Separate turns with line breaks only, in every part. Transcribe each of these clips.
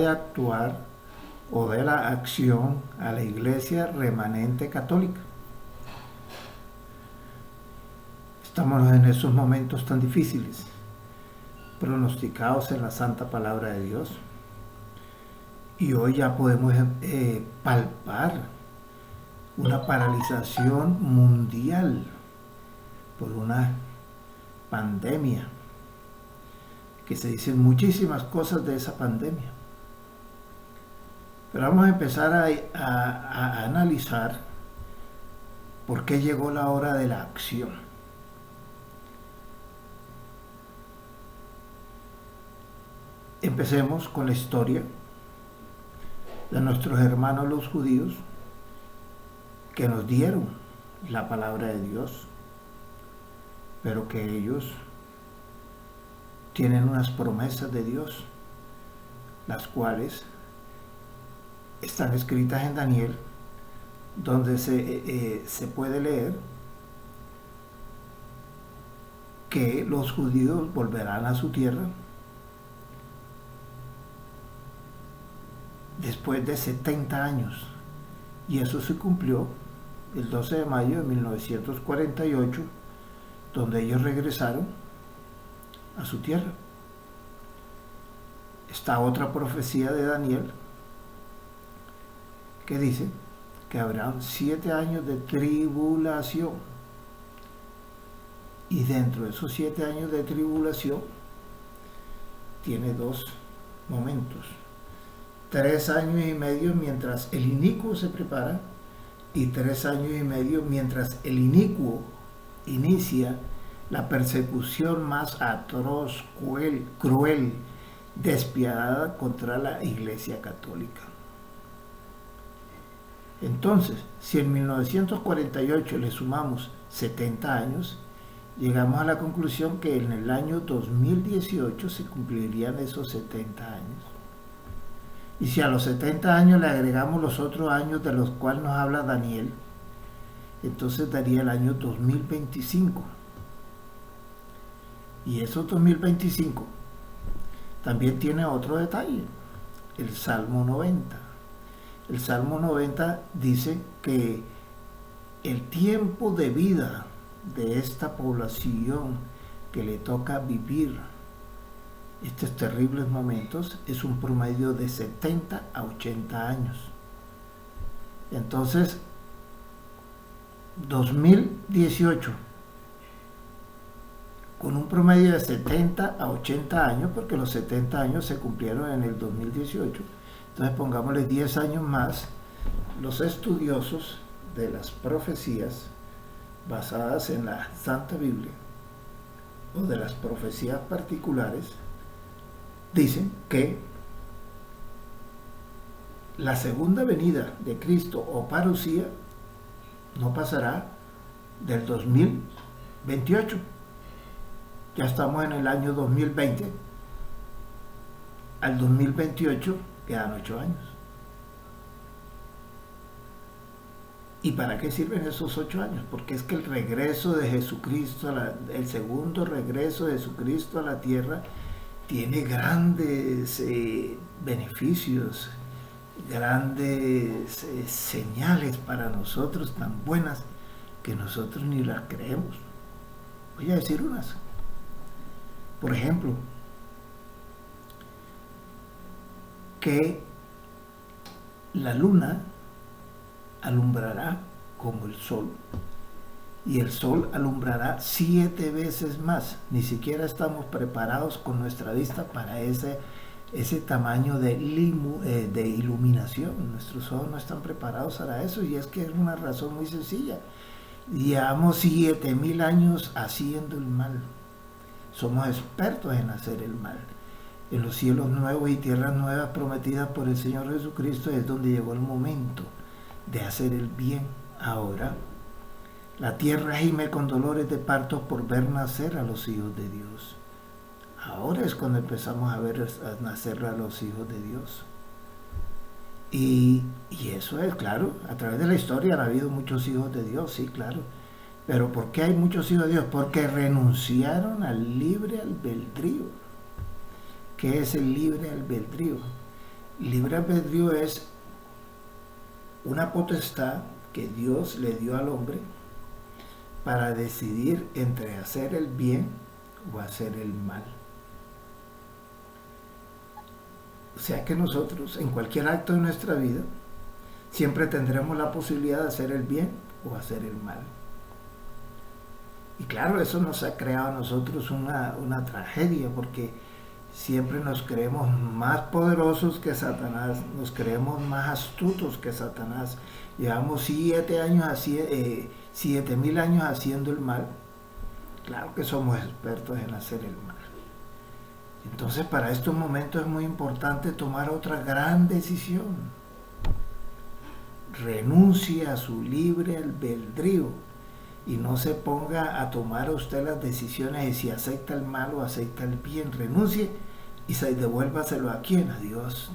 de actuar o de la acción a la Iglesia remanente católica. Estamos en esos momentos tan difíciles, pronosticados en la santa palabra de Dios. Y hoy ya podemos palpar una paralización mundial por una pandemia, que se dicen muchísimas cosas de esa pandemia. Pero vamos a empezar a analizar por qué llegó la hora de la acción. Empecemos con la historia de nuestros hermanos los judíos, que nos dieron la palabra de Dios, pero que ellos tienen unas promesas de Dios, las cuales están escritas en Daniel, donde se puede leer que los judíos volverán a su tierra después de 70 años, y eso se cumplió el 12 de mayo de 1948, donde ellos regresaron a su tierra. Está otra profecía de Daniel que dice que habrán 7 años de tribulación, y dentro de esos 7 años de tribulación tiene 2 momentos: 3 años y medio mientras el inicuo se prepara, y 3 años y medio mientras el inicuo inicia la persecución más atroz, cruel, despiadada contra la Iglesia Católica. Entonces, si en 1948 le sumamos 70 años, llegamos a la conclusión que en el año 2018 se cumplirían esos 70 años. Y si a los 70 años le agregamos los otros años de los cuales nos habla Daniel, entonces daría el año 2025. Y esos 2025 también tiene otro detalle: el Salmo 90. El Salmo 90 dice que el tiempo de vida de esta población que le toca vivir estos terribles momentos es un promedio de 70 a 80 años. Entonces, 2018, con un promedio de 70 a 80 años, porque los 70 años se cumplieron en el 2018, entonces pongámosle 10 años más. Los estudiosos de las profecías basadas en la Santa Biblia o de las profecías particulares dicen que la segunda venida de Cristo o parucía no pasará del 2028. Ya estamos en el año 2020. Al 2028 quedan 8 años. ¿Y para qué sirven esos 8 años? Porque es que el regreso de Jesucristo, el segundo regreso de Jesucristo a la tierra, tiene grandes beneficios, grandes señales para nosotros tan buenas que nosotros ni las creemos. Voy a decir unas. Por ejemplo, que la luna alumbrará como el sol, y el sol alumbrará 7 veces más. Ni siquiera estamos preparados con nuestra vista para ese tamaño de iluminación. Nuestros ojos no están preparados para eso, y es que es una razón muy sencilla. Llevamos 7000 años haciendo el mal. Somos expertos en hacer el mal. En los cielos nuevos y tierras nuevas prometidas por el Señor Jesucristo es donde llegó el momento de hacer el bien. Ahora la tierra gime con dolores de parto por ver nacer a los hijos de Dios. Ahora es cuando empezamos a ver nacer a los hijos de Dios. Y eso es, claro, a través de la historia ha habido muchos hijos de Dios, sí, claro. Pero ¿por qué hay muchos hijos de Dios? Porque renunciaron al libre albedrío. ¿Qué es el libre albedrío? Libre albedrío es una potestad que Dios le dio al hombre para decidir entre hacer el bien o hacer el mal. O sea que nosotros, en cualquier acto de nuestra vida, siempre tendremos la posibilidad de hacer el bien o hacer el mal. Y claro, eso nos ha creado a nosotros una tragedia, porque siempre nos creemos más poderosos que Satanás, nos creemos más astutos que Satanás. Llevamos 7.000 años haciendo el mal. Claro que somos expertos en hacer el mal. Entonces, para estos momentos es muy importante tomar otra gran decisión. Renuncie a su libre albedrío y no se ponga a tomar a usted las decisiones de si acepta el mal o acepta el bien. Renuncie y devuélvaselo a quién, a Dios.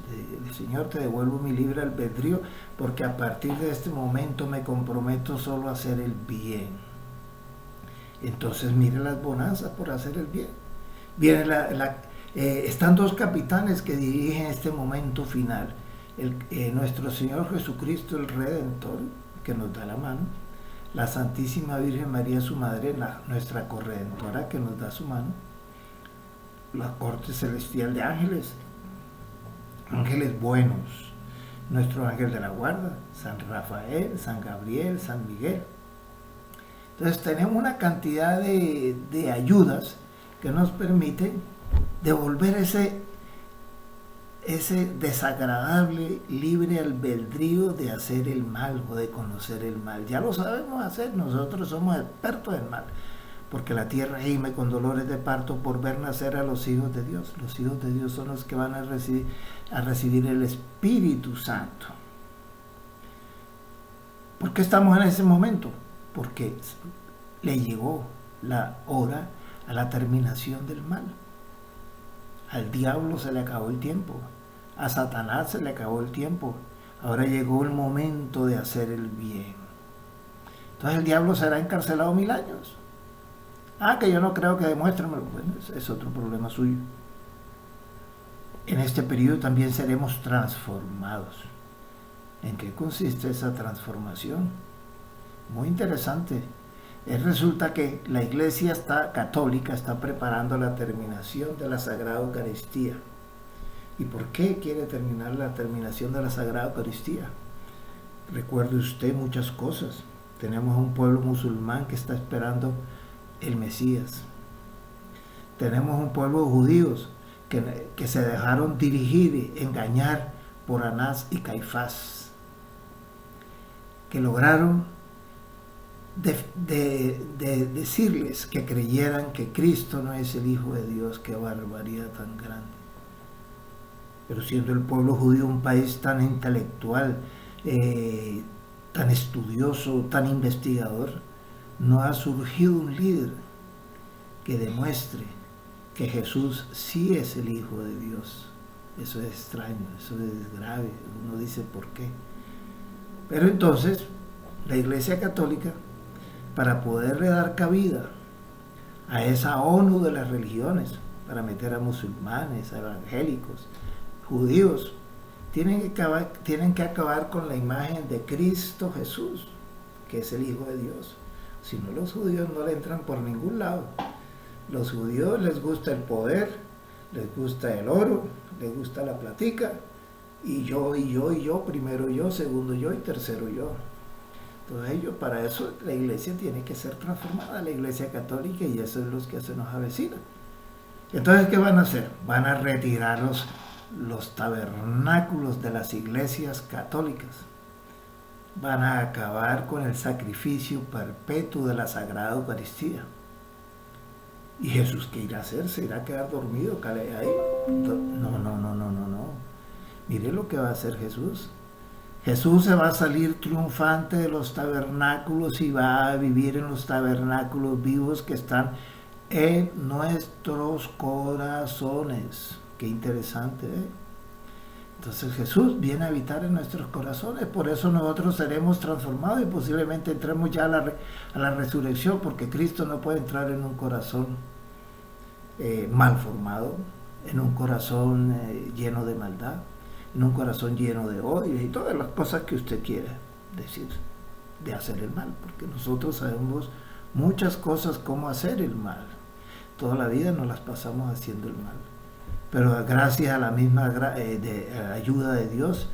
Señor, te devuelvo mi libre albedrío porque a partir de este momento me comprometo solo a hacer el bien. Entonces mire las bonanzas por hacer el bien. Están dos capitanes que dirigen este momento final. Nuestro Señor Jesucristo, el Redentor, que nos da la mano, la Santísima Virgen María, su Madre, nuestra corredentora, que nos da su mano, la corte celestial de ángeles, ángeles buenos, nuestro ángel de la guarda, San Rafael, San Gabriel, San Miguel. Entonces tenemos una cantidad de ayudas que nos permiten devolver ese desagradable libre albedrío de hacer el mal o de conocer el mal. Ya lo sabemos hacer, nosotros somos expertos en mal, porque la tierra gime con dolores de parto por ver nacer a los hijos de Dios. Los hijos de Dios son los que van a recibir el Espíritu Santo. ¿Por qué estamos en ese momento? Porque le llegó la hora a la terminación del mal. Al diablo se le acabó el tiempo, a Satanás se le acabó el tiempo, ahora llegó el momento de hacer el bien. Entonces el diablo será encarcelado 1000 años. Que yo no creo que demuéstremelo. Bueno, es otro problema suyo. En este periodo también seremos transformados. ¿En qué consiste esa transformación? Muy interesante. Resulta que la Iglesia católica está preparando la terminación de la Sagrada Eucaristía. ¿Y por qué quiere terminar la terminación de la Sagrada Eucaristía? Recuerde usted muchas cosas. Tenemos un pueblo musulmán que está esperando el Mesías. Tenemos un pueblo de judíos que se dejaron dirigir, engañar por Anás y Caifás, que lograron de decirles que creyeran que Cristo no es el Hijo de Dios. Qué barbaridad tan grande. Pero siendo el pueblo judío un país tan intelectual, tan estudioso, tan investigador, no ha surgido un líder que demuestre que Jesús sí es el Hijo de Dios. Eso es extraño, eso es grave. Uno dice ¿por qué? Pero entonces la Iglesia Católica, para poderle dar cabida a esa ONU de las religiones, para meter a musulmanes, a evangélicos, judíos, tienen que acabar con la imagen de Cristo Jesús, que es el Hijo de Dios. Si no, los judíos no le entran por ningún lado. Los judíos les gusta el poder, les gusta el oro, les gusta la platica, y yo, primero yo, segundo yo y tercero yo. Entonces para eso la iglesia tiene que ser transformada, la Iglesia Católica, y eso es lo que se nos avecina. Entonces, ¿qué van a hacer? Van a retirar los tabernáculos de las iglesias católicas. Van a acabar con el sacrificio perpetuo de la Sagrada Eucaristía. ¿Y Jesús qué irá a hacer? ¿Se irá a quedar dormido? Ahí. No. Mire lo que va a hacer Jesús. Jesús se va a salir triunfante de los tabernáculos y va a vivir en los tabernáculos vivos que están en nuestros corazones. Qué interesante, ¿eh? Entonces Jesús viene a habitar en nuestros corazones, por eso nosotros seremos transformados y posiblemente entremos ya a la resurrección, porque Cristo no puede entrar en un corazón mal formado, en un corazón lleno de maldad. en un corazón lleno de odio y todas las cosas que usted quiera decir de hacer el mal, porque nosotros sabemos muchas cosas cómo hacer el mal. Toda la vida nos las pasamos haciendo el mal. Pero gracias a la misma ayuda de Dios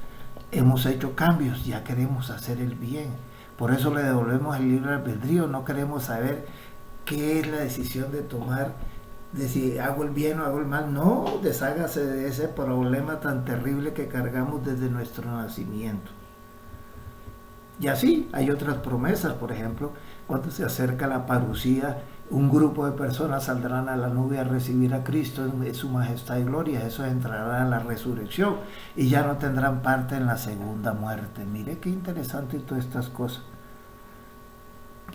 hemos hecho cambios, ya queremos hacer el bien. Por eso le devolvemos el libre albedrío, no queremos saber qué es la decisión de tomar, de si hago el bien o hago el mal. No, deshágase de ese problema tan terrible que cargamos desde nuestro nacimiento. Y así hay otras promesas, por ejemplo, cuando se acerca la parucía, un grupo de personas saldrán a la nube a recibir a Cristo en su majestad y gloria. Eso entrará en la resurrección y ya no tendrán parte en la segunda muerte. Mire qué interesante todas estas cosas.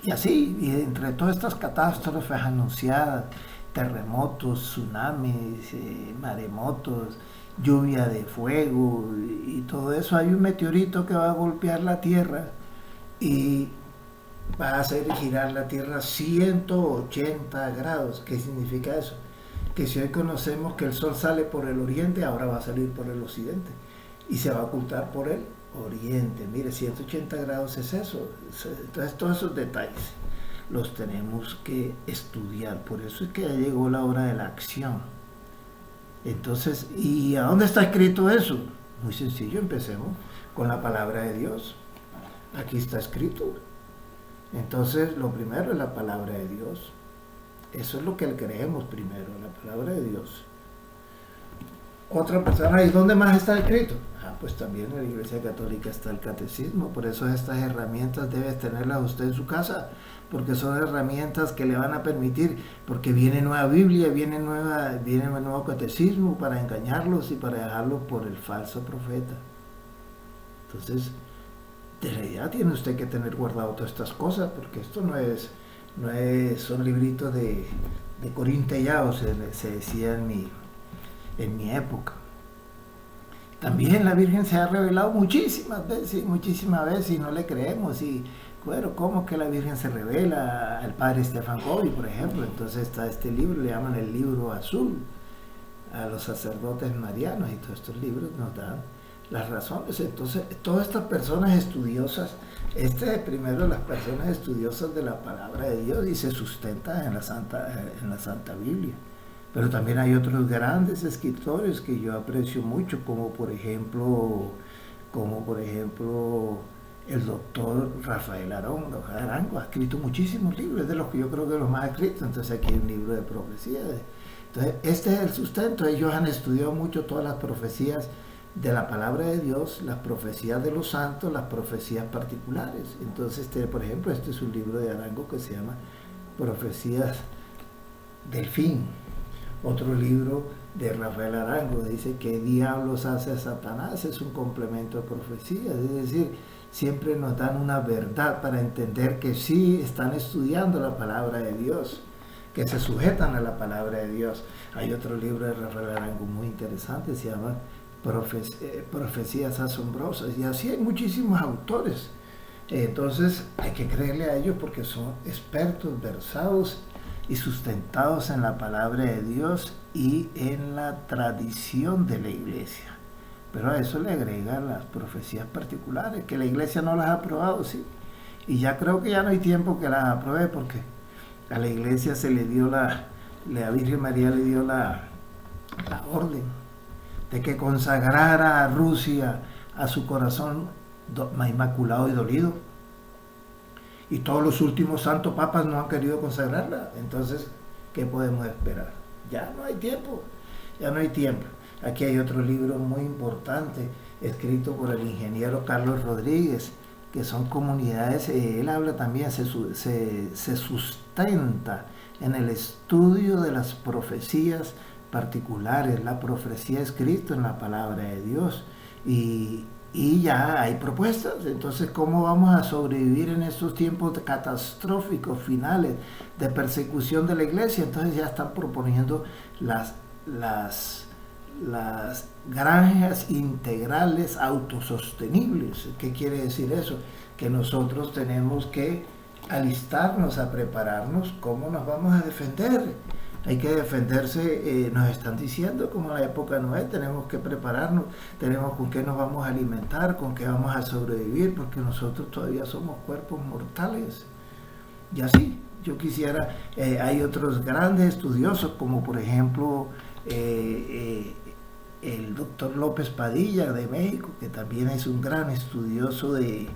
Y así, y entre todas estas catástrofes anunciadas, terremotos, tsunamis, maremotos, lluvia de fuego y todo eso, hay un meteorito que va a golpear la Tierra y va a hacer girar la Tierra 180 grados. ¿Qué significa eso? Que si hoy conocemos que el Sol sale por el oriente, ahora va a salir por el occidente y se va a ocultar por el oriente. Mire, 180 grados es eso. Entonces todos esos detalles los tenemos que estudiar. Por eso es que ya llegó la hora de la acción. Entonces, ¿y a dónde está escrito eso? Muy sencillo, empecemos con la palabra de Dios. Aquí está escrito. Entonces, lo primero es la palabra de Dios. Eso es lo que creemos primero, la palabra de Dios. Otra persona, ¿y dónde más está escrito? Pues también en la Iglesia Católica está el catecismo. Por eso estas herramientas debe tenerlas usted en su casa, porque son herramientas que le van a permitir, porque viene nueva Biblia, viene un nuevo catecismo para engañarlos y para dejarlos por el falso profeta. Entonces, de realidad tiene usted que tener guardado todas estas cosas, porque esto son libritos de corintellado, se decía en mi época. También la Virgen se ha revelado muchísimas veces y no le creemos. Y bueno, ¿cómo que la Virgen se revela? Al padre Stefan Covey, por ejemplo. Entonces está este libro, le llaman el libro azul a los sacerdotes marianos, y todos estos libros nos dan las razones. Entonces, todas estas personas estudiosas, primero las personas estudiosas de la palabra de Dios y se sustentan en la Santa Biblia. Pero también hay otros grandes escritores que yo aprecio mucho, como por ejemplo el doctor Rafael Arango ha escrito muchísimos libros, es de los que yo creo que los más escritos. Entonces aquí hay un libro de profecía. Entonces este es el sustento. Ellos han estudiado mucho todas las profecías de la palabra de Dios, las profecías de los santos, las profecías particulares. Entonces por ejemplo, este es un libro de Arango que se llama Profecías del Fin. Otro libro de Rafael Arango dice: ¿qué diablos hace Satanás? Es un complemento de profecías, es decir, siempre nos dan una verdad para entender que sí están estudiando la palabra de Dios, que se sujetan a la palabra de Dios. Hay otro libro de Rafael Arango muy interesante, se llama Profecías Asombrosas, y así hay muchísimos autores. Entonces hay que creerle a ellos porque son expertos, versados y sustentados en la palabra de Dios y en la tradición de la iglesia. Pero a eso le agregan las profecías particulares, que la iglesia no las ha aprobado, sí. Y ya creo que ya no hay tiempo que las apruebe, porque a la iglesia se le dio la Virgen María le dio la orden de que consagrara a Rusia a su corazón inmaculado y dolido. Y todos los últimos santos papas no han querido consagrarla. Entonces, ¿qué podemos esperar? Ya no hay tiempo. Aquí hay otro libro muy importante, escrito por el ingeniero Carlos Rodríguez, que son comunidades. Él habla también, se sustenta en el estudio de las profecías particulares, la profecía escrita en la palabra de Dios. Y ya hay propuestas. Entonces, ¿cómo vamos a sobrevivir en estos tiempos catastróficos finales de persecución de la iglesia? Entonces ya están proponiendo las granjas integrales autosostenibles. ¿Qué quiere decir eso? Que nosotros tenemos que alistarnos a prepararnos. ¿Cómo nos vamos a defender hay que defenderse, nos están diciendo como en la época de Noé, tenemos que prepararnos, tenemos con qué nos vamos a alimentar, con qué vamos a sobrevivir, porque nosotros todavía somos cuerpos mortales. Y así, yo quisiera, hay otros grandes estudiosos, como por ejemplo el doctor López Padilla de México, que también es un gran estudioso de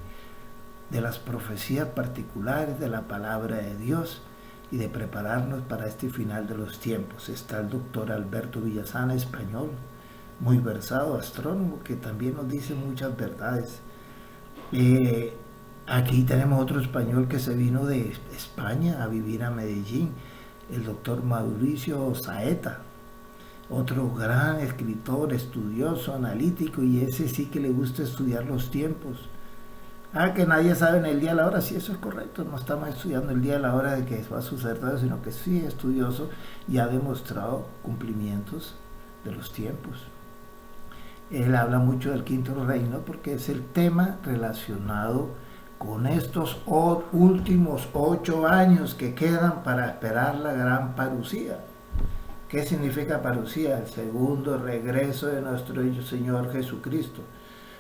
las profecías particulares de la palabra de Dios y de prepararnos para este final de los tiempos. Está el doctor Alberto Villasana, español, muy versado, astrónomo, que también nos dice muchas verdades. Aquí tenemos otro español que se vino de España a vivir a Medellín, el doctor Mauricio Saeta, otro gran escritor, estudioso, analítico, y ese sí que le gusta estudiar los tiempos. Que nadie sabe en el día a la hora, sí, eso es correcto, no estamos estudiando el día a la hora de que va a suceder todo, sino que sí es estudioso y ha demostrado cumplimientos de los tiempos. Él habla mucho del quinto reino porque es el tema relacionado con estos últimos 8 años que quedan para esperar la gran parucía. ¿Qué significa parucía? El segundo regreso de nuestro Señor Jesucristo.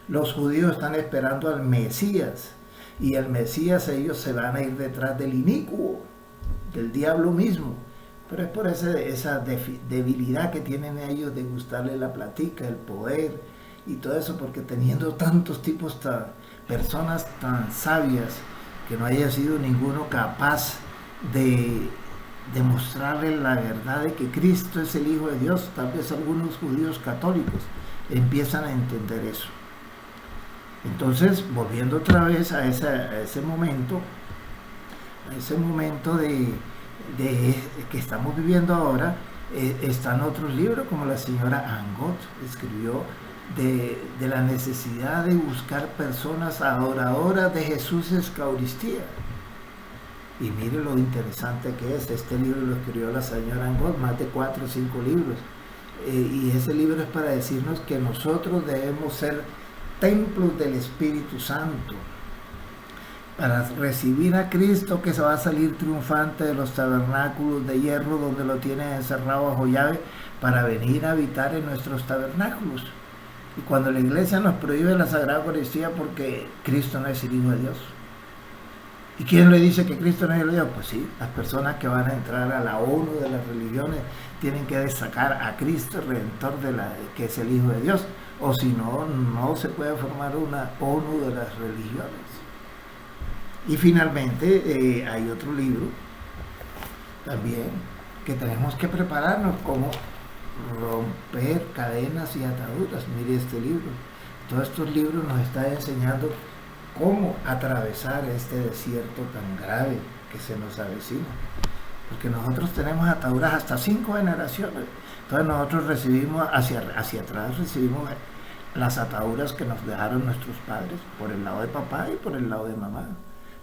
Los judíos están esperando al Mesías, y el Mesías ellos se van a ir detrás del inicuo, del diablo mismo, pero es por esa debilidad que tienen ellos de gustarle la platica, el poder y todo eso, porque teniendo tantos tipos, personas tan sabias, que no haya sido ninguno capaz de demostrarle la verdad de que Cristo es el Hijo de Dios. Tal vez algunos judíos católicos empiezan a entender eso. Entonces, volviendo otra vez a ese momento de que estamos viviendo ahora, están otros libros como la señora Angot escribió de la necesidad de buscar personas adoradoras de Jesús Eucaristía. Y mire lo interesante que es, este libro lo escribió la señora Angot, más de 4 o 5 libros, y ese libro es para decirnos que nosotros debemos ser templos del Espíritu Santo para recibir a Cristo, que se va a salir triunfante de los tabernáculos de hierro donde lo tienen encerrado bajo llave, para venir a habitar en nuestros tabernáculos. Y cuando la iglesia nos prohíbe la Sagrada Eucaristía porque Cristo no es el Hijo de Dios, ¿y quién le dice que Cristo no es el Hijo de Dios? Pues sí, las personas que van a entrar a la ONU de las religiones tienen que destacar a Cristo, el Redentor que es el Hijo de Dios, o si no, no se puede formar una ONU de las religiones. Y finalmente hay otro libro también que tenemos que prepararnos, como romper cadenas y ataduras. Mire este libro, todos estos libros nos están enseñando cómo atravesar este desierto tan grave que se nos avecina, porque nosotros tenemos ataduras hasta 5 generaciones. Entonces nosotros recibimos hacia atrás, recibimos las ataduras que nos dejaron nuestros padres por el lado de papá y por el lado de mamá,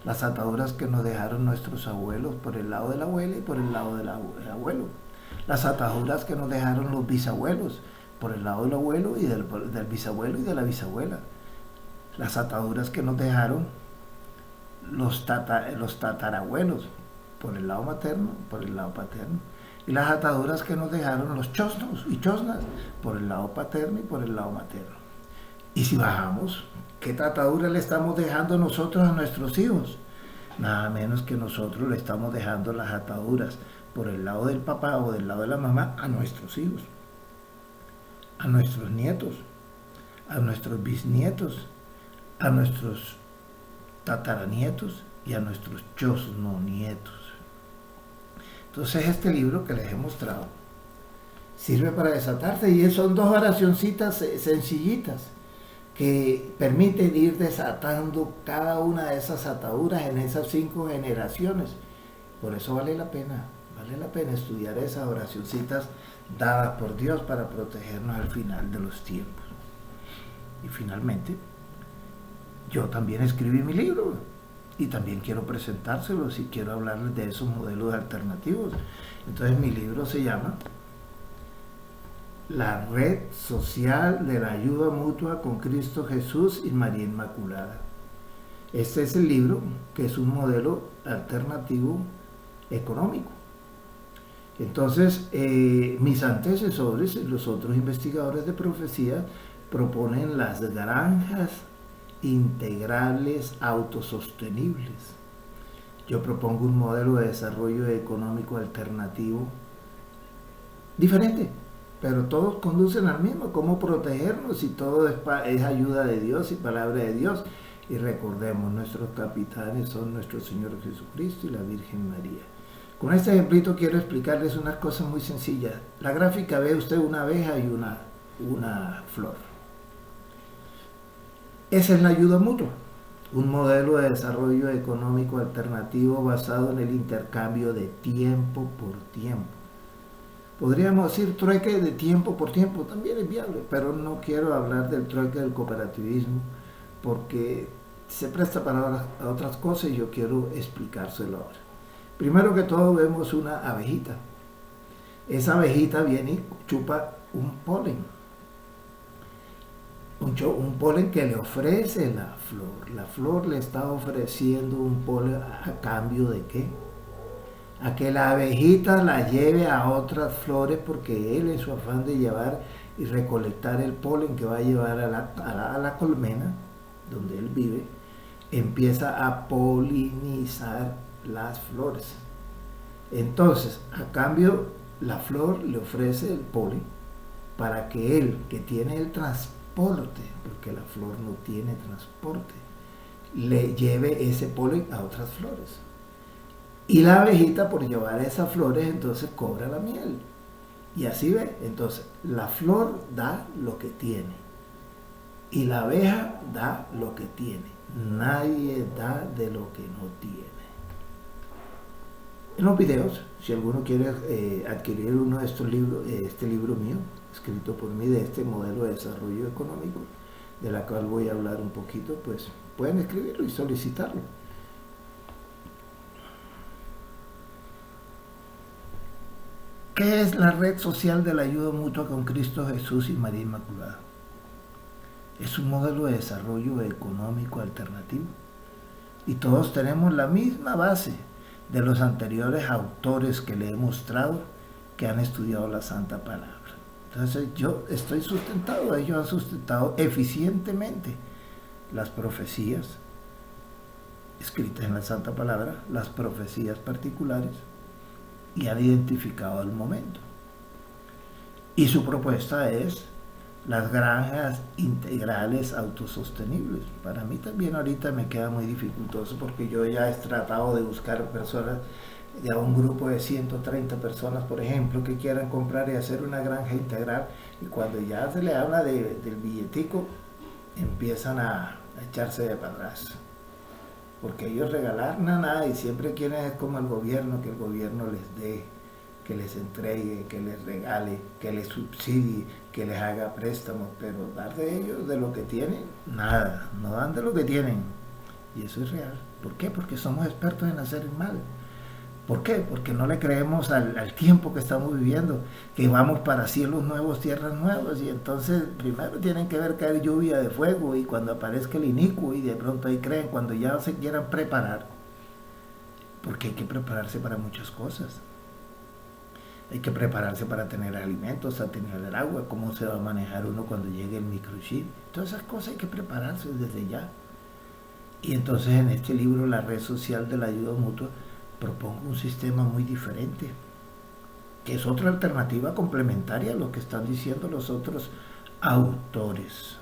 las ataduras que nos dejaron nuestros abuelos por el lado de la abuela y por el lado del abuelo, las ataduras que nos dejaron los bisabuelos por el lado del abuelo y del bisabuelo y de la bisabuela, las ataduras que nos dejaron los tatarabuelos por el lado materno, por el lado paterno, y las ataduras que nos dejaron los chosnos y chosnas por el lado paterno y por el lado materno. Y si bajamos, ¿qué atadura le estamos dejando nosotros a nuestros hijos? Nada menos que nosotros le estamos dejando las ataduras por el lado del papá o del lado de la mamá a nuestros hijos, a nuestros nietos, a nuestros bisnietos, a nuestros tataranietos y a nuestros chosnonietos. Entonces este libro que les he mostrado sirve para desatarte, y son 2 oracioncitas sencillitas que permiten ir desatando cada una de esas ataduras en esas 5 generaciones. Por eso vale la pena estudiar esas oracioncitas dadas por Dios para protegernos al final de los tiempos. Y finalmente, yo también escribí mi libro y también quiero presentárselos y quiero hablarles de esos modelos alternativos. Entonces mi libro se llama La Red Social de la Ayuda Mutua con Cristo Jesús y María Inmaculada. Este es el libro que es un modelo alternativo económico. Entonces, mis antecesores, los otros investigadores de profecía, proponen las granjas integrales autosostenibles. Yo propongo un modelo de desarrollo económico alternativo diferente, pero todos conducen al mismo, cómo protegernos, y todo es ayuda de Dios y palabra de Dios. Y recordemos, nuestros capitanes son nuestro Señor Jesucristo y la Virgen María. Con este ejemplito quiero explicarles unas cosas muy sencillas. La gráfica, ve usted una abeja y una flor. Esa es la ayuda mutua, un modelo de desarrollo económico alternativo basado en el intercambio de tiempo por tiempo. Podríamos decir trueque de tiempo por tiempo, también es viable, pero no quiero hablar del trueque del cooperativismo porque se presta para otras cosas y yo quiero explicárselo ahora. Primero que todo vemos una abejita. Esa abejita viene y chupa un polen. Un polen que le ofrece la flor. La flor le está ofreciendo un polen a cambio de ¿qué? A que la abejita la lleve a otras flores, porque él, en su afán de llevar y recolectar el polen que va a llevar a la colmena donde él vive, empieza a polinizar las flores. Entonces, a cambio, la flor le ofrece el polen para que él, que tiene el transporte, porque la flor no tiene transporte, le lleve ese polen a otras flores. Y la abejita, por llevar esas flores, entonces cobra la miel. Y así ve. Entonces, la flor da lo que tiene. Y la abeja da lo que tiene. Nadie da de lo que no tiene. En los videos, si alguno quiere adquirir uno de estos libros, este libro mío, escrito por mí, de este modelo de desarrollo económico, de la cual voy a hablar un poquito, pues pueden escribirlo y solicitarlo. ¿Qué es la red social de la ayuda mutua con Cristo Jesús y María Inmaculada? Es un modelo de desarrollo económico alternativo. Y todos tenemos la misma base de los anteriores autores que le he mostrado, que han estudiado la Santa Palabra. Entonces yo estoy sustentado, ellos han sustentado eficientemente las profecías escritas en la Santa Palabra, las profecías particulares, y han identificado el momento. Y su propuesta es las granjas integrales autosostenibles. Para mí también ahorita me queda muy dificultoso, porque yo ya he tratado de buscar personas, ya un grupo de 130 personas, por ejemplo, que quieran comprar y hacer una granja integral, y cuando ya se le habla del billetico, empiezan a echarse de para atrás. Porque ellos regalar nada, y siempre quieren es como el gobierno, que el gobierno les dé, que les entregue, que les regale, que les subsidie, que les haga préstamos, pero dar de ellos, de lo que tienen, nada, no dan de lo que tienen. Y eso es real. ¿Por qué? Porque somos expertos en hacer el mal. ¿Por qué? Porque no le creemos al tiempo que estamos viviendo, que vamos para cielos nuevos, tierras nuevas, y entonces primero tienen que ver caer lluvia de fuego, y cuando aparezca el inicuo, y de pronto ahí creen, cuando ya se quieran preparar, porque hay que prepararse para muchas cosas. Hay que prepararse para tener alimentos, a tener el agua, cómo se va a manejar uno cuando llegue el microchip. Todas esas cosas hay que prepararse desde ya. Y entonces en este libro, La Red Social de la Ayuda Mutua, propongo un sistema muy diferente, que es otra alternativa complementaria a lo que están diciendo los otros autores.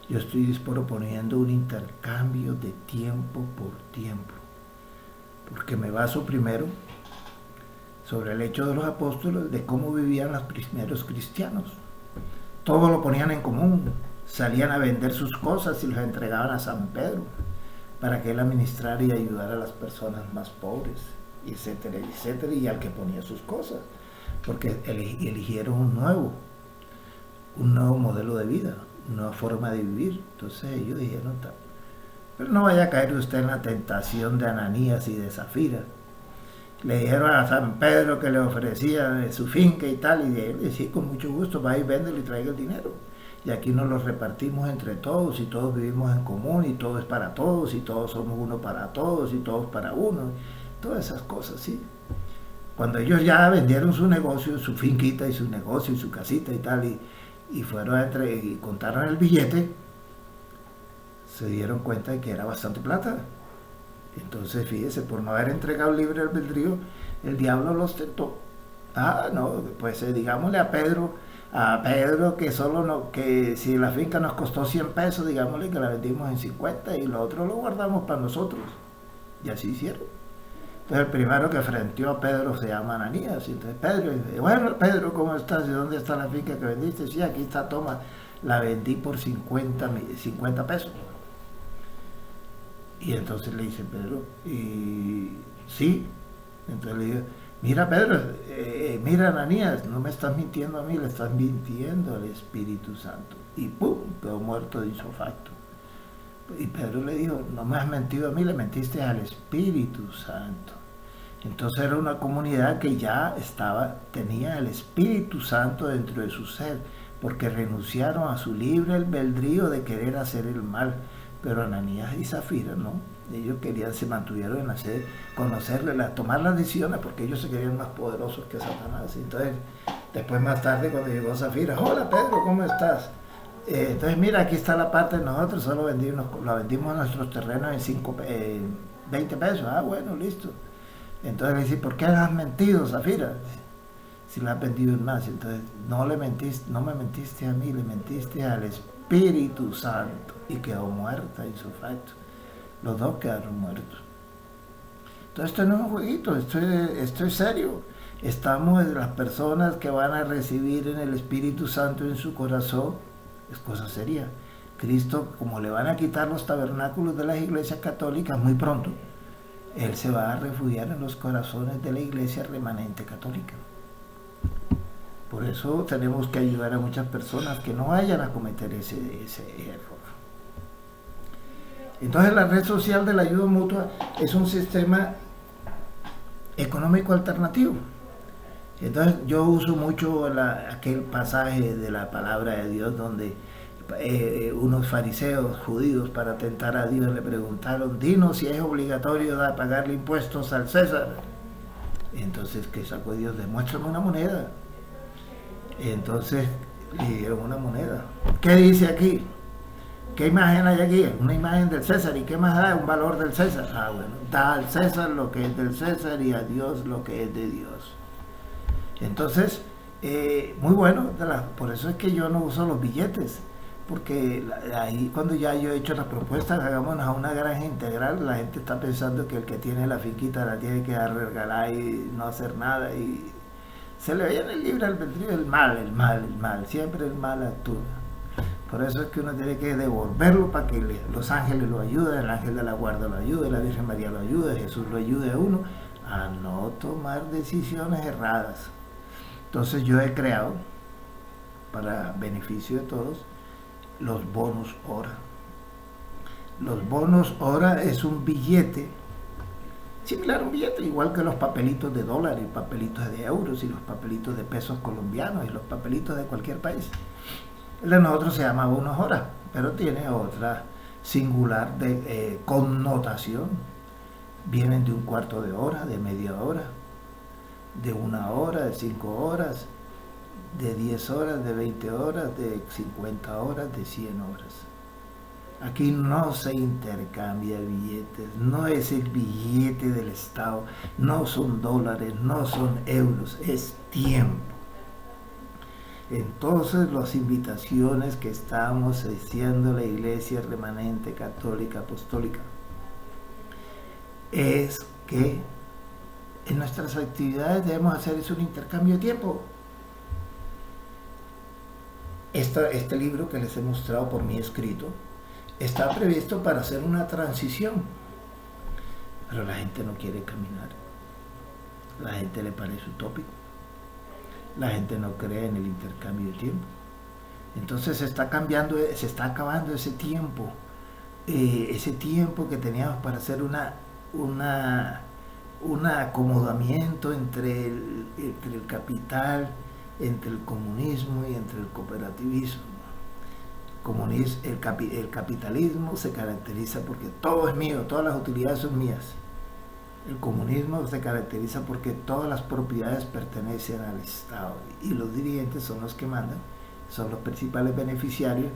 Yo estoy proponiendo un intercambio de tiempo por tiempo, porque me baso primero sobre el hecho de los apóstoles, de cómo vivían los primeros cristianos. Todo lo ponían en común, salían a vender sus cosas y las entregaban a San Pedro para que él administrara y ayudara a las personas más pobres, etcétera, etcétera, y al que ponía sus cosas, porque eligieron un nuevo modelo de vida, una nueva forma de vivir. Entonces ellos dijeron, pero no vaya a caer usted en la tentación de Ananías y de Zafira. Le dijeron a San Pedro que le ofrecía su finca y tal, y él decía, con mucho gusto, va y véndelo y traiga el dinero. Y aquí nos lo repartimos entre todos, y todos vivimos en común, y todo es para todos, y todos somos uno para todos, y todos para uno. Todas esas cosas, ¿sí? Cuando ellos ya vendieron su negocio, su finquita y su negocio y su casita y tal, y fueron y contaron el billete, se dieron cuenta de que era bastante plata. Entonces, fíjese, por no haber entregado libre albedrío, el diablo los tentó. Ah, no, pues digámosle a Pedro que solo no, que si la finca nos costó 100 pesos, digámosle que la vendimos en 50 y lo otro lo guardamos para nosotros. Y así hicieron. Entonces el primero que frenteó a Pedro se llama Ananías. Y entonces Pedro dice, bueno, Pedro, ¿cómo estás? ¿Y dónde está la finca que vendiste? Sí, aquí está, toma, la vendí por 50 pesos. Y entonces le dice Pedro, y sí, entonces le digo, mira Pedro, mira Ananías, no me estás mintiendo a mí, le estás mintiendo al Espíritu Santo. Y ¡pum!, quedó muerto de isofacto. Y Pedro le dijo, no me has mentido a mí, le mentiste al Espíritu Santo. Entonces era una comunidad que ya tenía el Espíritu Santo dentro de su ser, porque renunciaron a su libre albedrío de querer hacer el mal. Pero Ananías y Zafira no, ellos se mantuvieron en hacer, conocerle, tomar las decisiones, porque ellos se creían más poderosos que Satanás. Entonces, después más tarde cuando llegó Zafira, hola Pedro, ¿cómo estás? Entonces mira, aquí está la parte de nosotros, solo vendimos nuestros terrenos en 20 pesos, ah bueno, listo. Entonces le dice, ¿por qué has mentido, Zafira? Si la has vendido en más. Entonces, no me mentiste a mí, le mentiste al Espíritu Santo. Y quedó muerta isofacto. Los dos quedaron muertos. Entonces esto no es un jueguito, esto es serio. Estamos las personas que van a recibir en el Espíritu Santo en su corazón, es cosa seria. Cristo, como le van a quitar los tabernáculos de las iglesias católicas muy pronto, Él se va a refugiar en los corazones de la iglesia remanente católica. Por eso tenemos que ayudar a muchas personas que no vayan a cometer ese error. Entonces la red social de la ayuda mutua es un sistema económico alternativo. Entonces yo uso mucho aquel pasaje de la palabra de Dios donde unos fariseos judíos, para tentar a Dios, le preguntaron, dinos si es obligatorio pagarle impuestos al César. Entonces, ¿qué sacó Dios? Demuéstrame una moneda. Entonces le dieron una moneda. ¿Qué dice aquí? ¿Qué imagen hay aquí? Una imagen del César. ¿Y qué más da? Un valor del César. Ah, bueno, da al César lo que es del César y a Dios lo que es de Dios. Entonces, muy bueno, por eso es que yo no uso los billetes, porque ahí cuando ya yo he hecho las propuestas, hagámonos a una granja integral, la gente está pensando que el que tiene la finquita la tiene que regalar y no hacer nada, y se le veía en el libre albedrío el mal, siempre el mal actúa. Por eso es que uno tiene que devolverlo para que los ángeles lo ayuden, el ángel de la guarda lo ayude, la Virgen María lo ayude, Jesús lo ayude a uno a no tomar decisiones erradas. Entonces yo he creado, para beneficio de todos, los bonos hora. Los bonos hora es un billete, similar a un billete, igual que los papelitos de dólares, papelitos de euros y los papelitos de pesos colombianos y los papelitos de cualquier país. El de nosotros se llama bonos hora, pero tiene otra singular de connotación. Vienen de un cuarto de hora, de media hora, de 1 hora, de 5 horas, de 10 horas, de 20 horas, de 50 horas, de 100 horas. Aquí no se intercambia billetes, no es el billete del Estado, no son dólares, no son euros, es tiempo. Entonces las invitaciones que estamos haciendo la Iglesia Remanente Católica Apostólica es que en nuestras actividades debemos hacer un intercambio de tiempo. Este libro que les he mostrado por mí escrito está previsto para hacer una transición, pero la gente no quiere caminar, la gente le parece utópico, la gente no cree en el intercambio de tiempo. Entonces se está acabando ese tiempo que teníamos para hacer un acomodamiento entre el capital, entre el comunismo y entre el cooperativismo. El capitalismo se caracteriza porque todo es mío, todas las utilidades son mías. El comunismo se caracteriza porque todas las propiedades pertenecen al Estado y los dirigentes son los que mandan, son los principales beneficiarios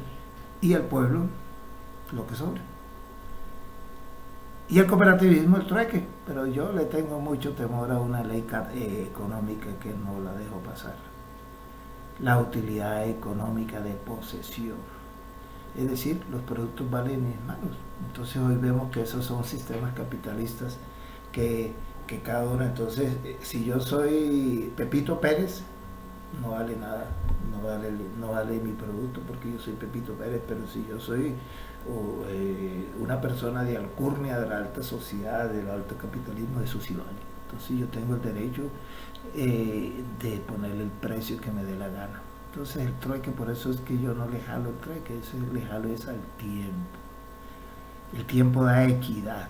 y el pueblo lo que sobra. Y el cooperativismo, el trueque, pero yo le tengo mucho temor a una ley económica que no la dejo pasar. La utilidad económica de posesión. Es decir, los productos valen en mis manos. Entonces hoy vemos que esos son sistemas capitalistas que cada uno, entonces, si yo soy Pepito Pérez, no vale nada, no vale mi producto porque yo soy Pepito Pérez, pero si yo soy una persona de alcurnia, de la alta sociedad, del alto capitalismo, eso sí vale. Entonces yo tengo el derecho de ponerle el precio que me dé la gana. Entonces el trueque, por eso es que yo no le jalo el trueque, le jalo es al tiempo. El tiempo da equidad.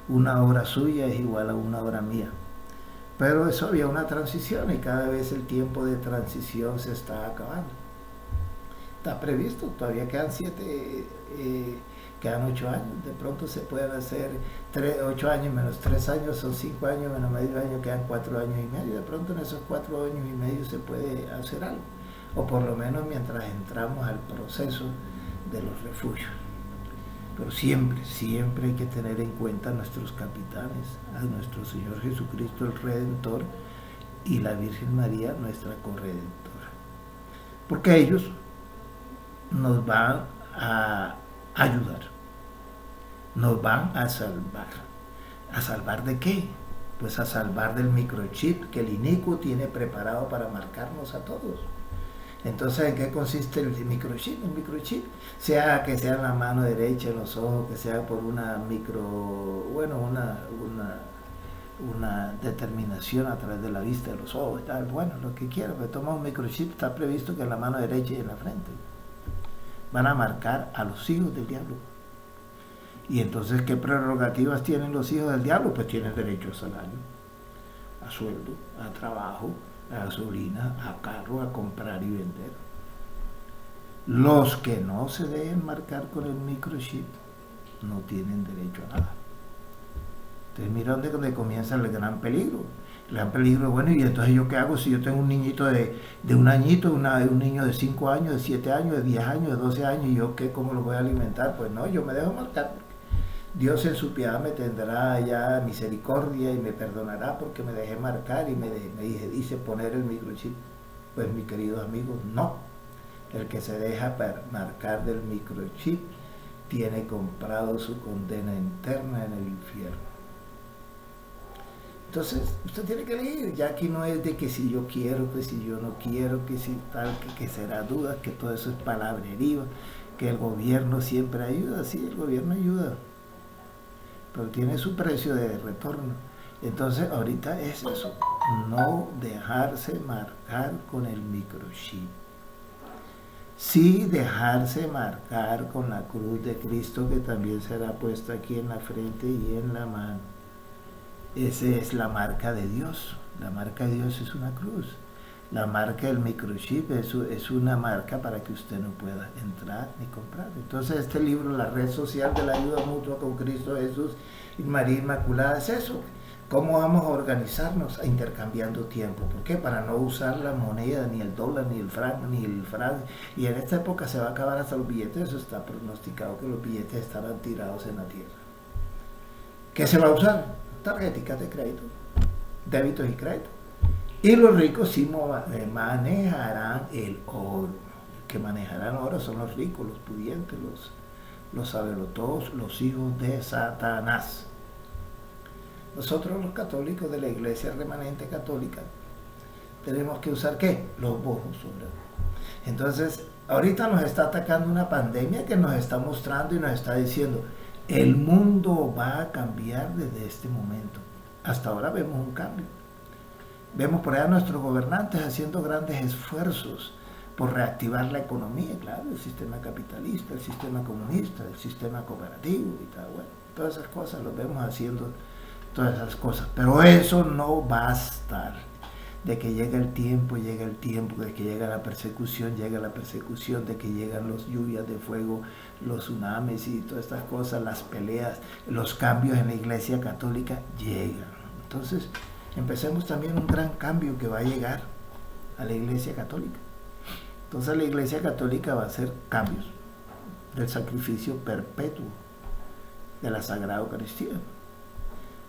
Una hora suya es igual a una hora mía. Pero eso había una transición y cada vez el tiempo de transición se está acabando. Está previsto, todavía quedan 8 años. De pronto se pueden hacer 8 años menos 3 años, son 5 años menos medio año, quedan 4 años y medio. De pronto en esos 4 años y medio se puede hacer algo. O por lo menos mientras entramos al proceso de los refugios. Pero siempre hay que tener en cuenta a nuestros capitanes, a nuestro Señor Jesucristo el Redentor y la Virgen María nuestra corredentora. Porque ellos nos van a ayudar, nos van a salvar. ¿A salvar de qué? Pues a salvar del microchip que el inicuo tiene preparado para marcarnos a todos. Entonces, ¿en qué consiste el microchip? El microchip, sea que sea en la mano derecha, en los ojos, que sea por una una determinación a través de la vista de los ojos, tal, bueno, lo que quiera, pero toma un microchip, está previsto que en la mano derecha y en la frente van a marcar a los hijos del diablo. Y entonces, ¿qué prerrogativas tienen los hijos del diablo? Pues tienen derecho a salario, a sueldo, a trabajo, a gasolina, a carro, a comprar y vender. Los que no se dejen marcar con el microchip no tienen derecho a nada. Entonces mira dónde comienza el gran peligro. El gran peligro, bueno, y entonces yo qué hago si yo tengo un niñito de 1 añito, un niño de 5 años, de 7 años, de 10 años, de 12 años, y yo qué, cómo lo voy a alimentar. Pues no, yo me dejo marcar. Dios en su piedad me tendrá ya misericordia y me perdonará porque me dejé marcar y me hice poner el microchip. Pues mis queridos amigos, no. El que se deja marcar del microchip tiene comprado su condena interna en el infierno. Entonces, usted tiene que elegir. Ya aquí no es de que si yo quiero, que si yo no quiero, que si tal, que será duda, que todo eso es palabrería, que el gobierno siempre ayuda. Sí, el gobierno ayuda, pero tiene su precio de retorno. Entonces ahorita es eso, no dejarse marcar con el microchip, sí dejarse marcar con la cruz de Cristo, que también será puesta aquí en la frente y en la mano. Esa es la marca de Dios. La marca de Dios es una cruz. La marca del microchip es una marca para que usted no pueda entrar ni comprar. Entonces este libro, La Red Social de la Ayuda Mutua con Cristo Jesús y María Inmaculada, es eso. ¿Cómo vamos a organizarnos? Intercambiando tiempo. ¿Por qué? Para no usar la moneda, ni el dólar, ni el franco, ni el franc. Y en esta época se va a acabar hasta los billetes. Eso está pronosticado, que los billetes estarán tirados en la tierra. ¿Qué se va a usar? Tarjetas de crédito, débitos y créditos. Y los ricos sí manejarán el oro. Los que manejarán oro son los ricos, los pudientes, los sabelotodos, los hijos de Satanás. Nosotros los católicos de la Iglesia Remanente Católica tenemos que usar ¿qué? Los bonos soberanos. Entonces, ahorita nos está atacando una pandemia que nos está mostrando y nos está diciendo, el mundo va a cambiar desde este momento. Hasta ahora vemos un cambio. Vemos por allá a nuestros gobernantes haciendo grandes esfuerzos por reactivar la economía, claro, el sistema capitalista, el sistema comunista, el sistema cooperativo y tal, bueno, todas esas cosas, los vemos haciendo todas esas cosas, pero eso no va a estar. de que llega el tiempo, de que llega la persecución, de que llegan las lluvias de fuego, los tsunamis y todas estas cosas, las peleas, los cambios en la Iglesia Católica llegan. Entonces, empecemos también un gran cambio que va a llegar a la Iglesia Católica. Entonces la Iglesia Católica va a hacer cambios del sacrificio perpetuo de la Sagrada Eucaristía.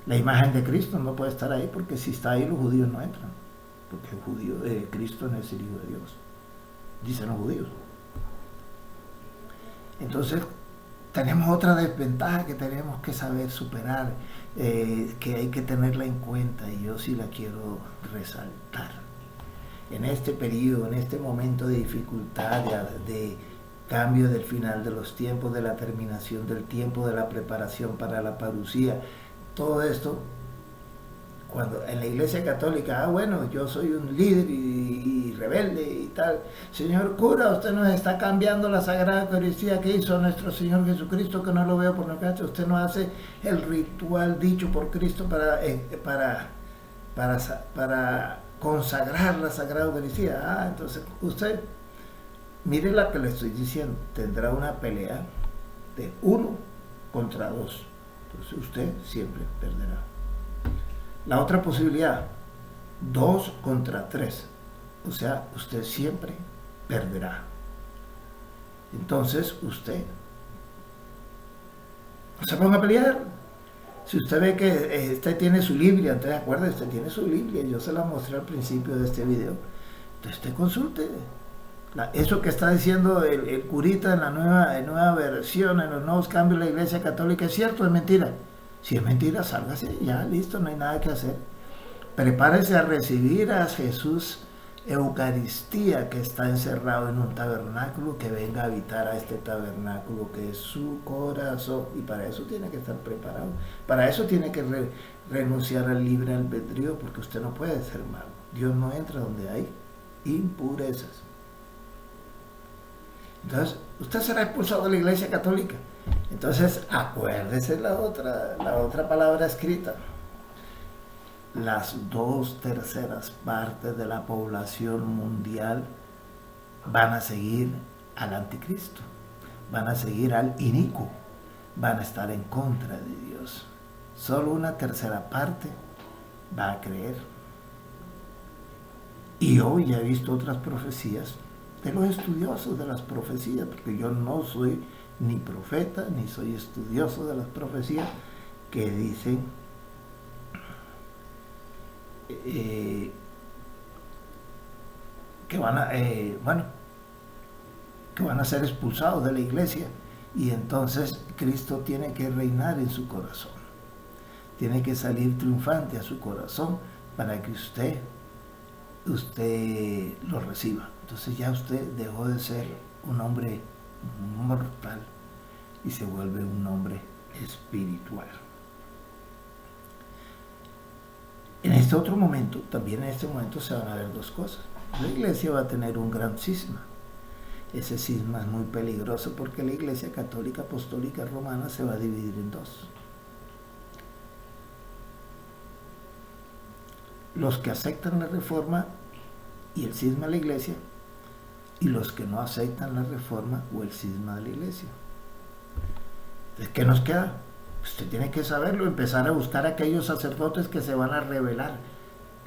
La imagen de Cristo no puede estar ahí, porque si está ahí los judíos no entran, porque Cristo no es el Hijo de Dios, dicen los judíos. Entonces tenemos otra desventaja que tenemos que saber superar, que hay que tenerla en cuenta, y yo sí la quiero resaltar. En este periodo, en este momento de dificultad, de cambio del final de los tiempos, de la terminación del tiempo, de la preparación para la parucía, todo esto, cuando en la Iglesia Católica, bueno, yo soy un líder y rebelde y tal, señor cura, usted nos está cambiando la Sagrada Eucaristía que hizo nuestro Señor Jesucristo, que no lo veo por la usted no hace el ritual dicho por Cristo para consagrar la Sagrada Eucaristía. Entonces usted, mire la que le estoy diciendo, tendrá una pelea de 1 contra 2. Entonces usted siempre perderá. La otra posibilidad, 2 contra 3. O sea, usted siempre perderá. Entonces usted no se ponga a pelear. Si usted ve que usted tiene su Biblia, entonces acuérdese, usted tiene su Biblia, yo se la mostré al principio de este video, entonces usted consulte. Eso que está diciendo el curita en la nueva versión, en los nuevos cambios de la Iglesia Católica, ¿es cierto o es mentira? Si es mentira, sálgase, ya, listo, no hay nada que hacer. Prepárese a recibir a Jesús Eucaristía, que está encerrado en un tabernáculo, que venga a habitar a este tabernáculo que es su corazón, y para eso tiene que estar preparado. Para eso tiene que renunciar al libre albedrío, porque usted no puede ser malo. Dios no entra donde hay impurezas. Entonces, usted será expulsado de la Iglesia Católica. Entonces, acuérdese la otra palabra escrita. Las 2/3 partes de la población mundial van a seguir al anticristo, van a seguir al inicuo, van a estar en contra de Dios. Solo 1/3 parte va a creer. Y hoy ya he visto otras profecías de los estudiosos de las profecías, porque yo no soy ni profeta ni soy estudioso de las profecías, que dicen que van a ser expulsados de la iglesia, y entonces Cristo tiene que reinar en su corazón, tiene que salir triunfante a su corazón para que usted lo reciba. Entonces ya usted dejó de ser un hombre mortal y se vuelve un hombre espiritual. En este otro momento, también en este momento se van a ver dos cosas. La iglesia va a tener un gran cisma. Ese cisma es muy peligroso porque la Iglesia Católica Apostólica Romana se va a dividir en dos. Los que aceptan la reforma y el cisma de la iglesia, y los que no aceptan la reforma o el cisma de la iglesia. Entonces, ¿qué nos queda? Usted tiene que saberlo, empezar a buscar a aquellos sacerdotes que se van a rebelar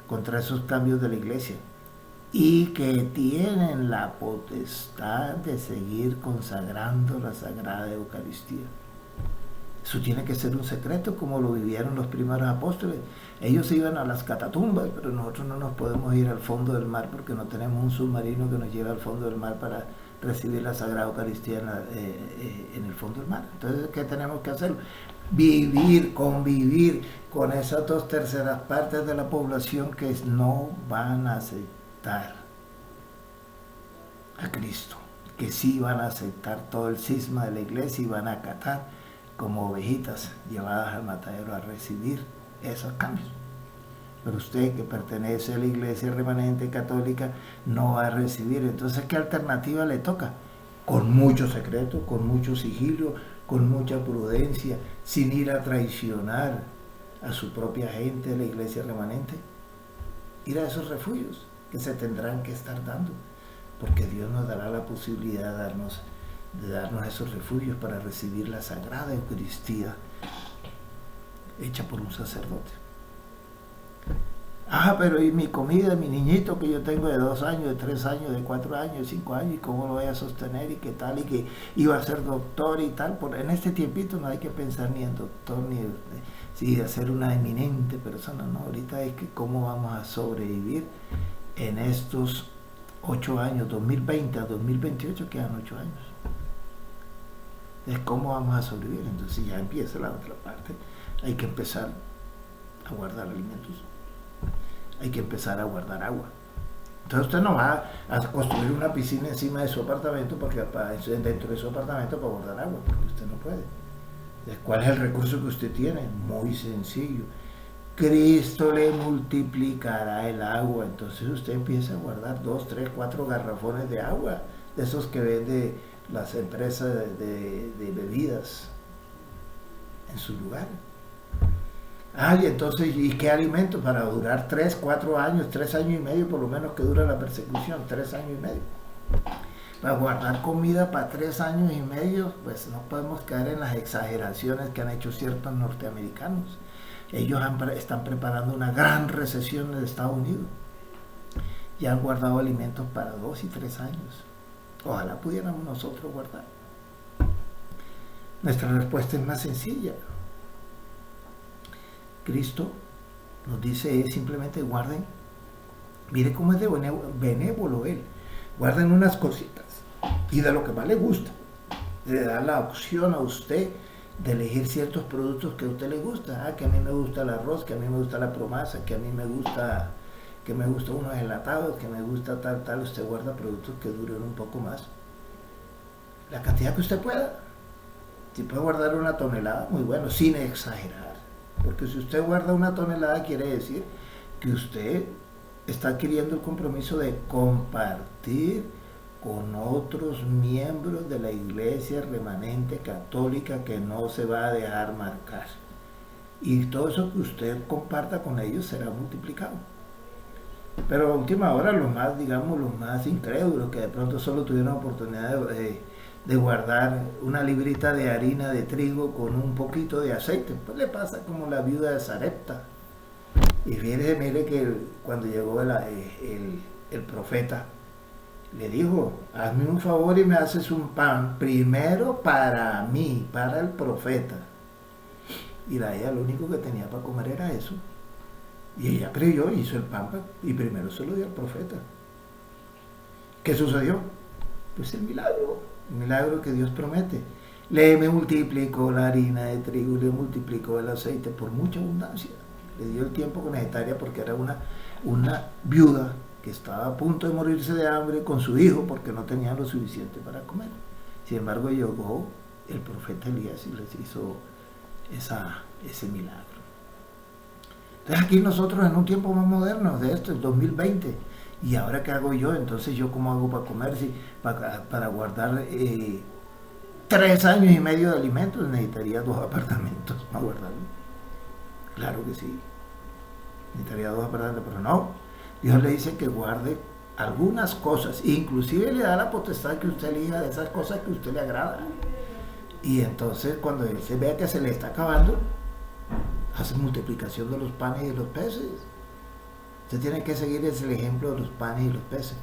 contra esos cambios de la iglesia y que tienen la potestad de seguir consagrando la Sagrada Eucaristía. Eso tiene que ser un secreto, como lo vivieron los primeros apóstoles. Ellos iban a las catatumbas, pero nosotros no nos podemos ir al fondo del mar porque no tenemos un submarino que nos lleve al fondo del mar para recibir la Sagrada Eucaristía en el fondo del mar. Entonces, ¿qué tenemos que hacer? Convivir con esas 2/3 partes de la población que no van a aceptar a Cristo, que sí van a aceptar todo el cisma de la iglesia y van a acatar como ovejitas llevadas al matadero a recibir esos cambios. Pero usted, que pertenece a la Iglesia Remanente Católica, no va a recibir. Entonces, ¿qué alternativa le toca? Con mucho secreto, con mucho sigilo, con mucha prudencia, sin ir a traicionar a su propia gente de la Iglesia Remanente, ir a esos refugios que se tendrán que estar dando, porque Dios nos dará la posibilidad de darnos esos refugios para recibir la Sagrada Eucaristía hecha por un sacerdote. Pero y mi comida, mi niñito que yo tengo de 2 años, de 3 años, de 4 años, de 5 años, y cómo lo voy a sostener y qué tal, y que iba a ser doctor y tal. En este tiempito no hay que pensar ni en doctor, ni de ser una eminente persona, no. Ahorita es que cómo vamos a sobrevivir en estos 8 años, 2020 a 2028 quedan 8 años. Es cómo vamos a sobrevivir. Entonces ya empieza la otra parte. Hay que empezar a guardar alimentos. Hay que empezar a guardar agua. Entonces usted no va a construir una piscina encima de su apartamento, porque dentro de su apartamento para guardar agua, porque usted no puede. ¿Cuál es el recurso que usted tiene? Muy sencillo. Cristo le multiplicará el agua. Entonces usted empieza a guardar 2, 3, 4 garrafones de agua, de esos que vende las empresas de bebidas en su lugar. Y entonces, ¿y qué alimento? Para durar 3, 4 años, 3 años y medio, por lo menos que dura la persecución, 3 años y medio. Para guardar comida para 3 años y medio, pues no podemos caer en las exageraciones que han hecho ciertos norteamericanos. Ellos están preparando una gran recesión en Estados Unidos y han guardado alimentos para 2 y 3 años. Ojalá pudiéramos nosotros guardar. Nuestra respuesta es más sencilla. Cristo nos dice simplemente guarden. Mire cómo es de benévolo Él. Guarden unas cositas y de lo que más le gusta. Le da la opción a usted de elegir ciertos productos que a usted le gusta. Que a mí me gusta el arroz, que a mí me gusta la promasa, que a mí me gusta unos enlatados, que me gusta tal. Usted guarda productos que duren un poco más. La cantidad que usted pueda. Si puede guardar 1 tonelada, muy bueno, sin exagerar. Porque si usted guarda 1 tonelada, quiere decir que usted está adquiriendo el compromiso de compartir con otros miembros de la Iglesia remanente católica que no se va a dejar marcar. Y todo eso que usted comparta con ellos será multiplicado. Pero a última hora, los más incrédulos, que de pronto solo tuvieron oportunidad de guardar una librita de harina de trigo con un poquito de aceite, pues le pasa como la viuda de Sarepta. Y mire que cuando llegó el profeta, le dijo: hazme un favor y me haces un pan, primero para mí, para el profeta. Y ella lo único que tenía para comer era eso. Y ella creyó, hizo el pan y primero se lo dio al profeta. ¿Qué sucedió? Pues el milagro que Dios promete. Le multiplicó la harina de trigo, le multiplicó el aceite por mucha abundancia. Le dio el tiempo necesario porque era una viuda que estaba a punto de morirse de hambre con su hijo porque no tenía lo suficiente para comer. Sin embargo, llegó el profeta Elías y les hizo ese milagro. Entonces aquí nosotros en un tiempo más moderno de esto, el 2020, ¿y ahora qué hago yo? Entonces, ¿yo cómo hago para comer? Para guardar 3 años y medio de alimentos necesitaría 2 apartamentos para guardarlo. Claro que sí, necesitaría 2 apartamentos, pero no. Dios le dice que guarde algunas cosas, inclusive le da la potestad que usted elija de esas cosas que a usted le agrada. Y entonces cuando él se vea que se le está acabando, hace multiplicación de los panes y de los peces. Usted tiene que seguir el ejemplo de los panes y los peces.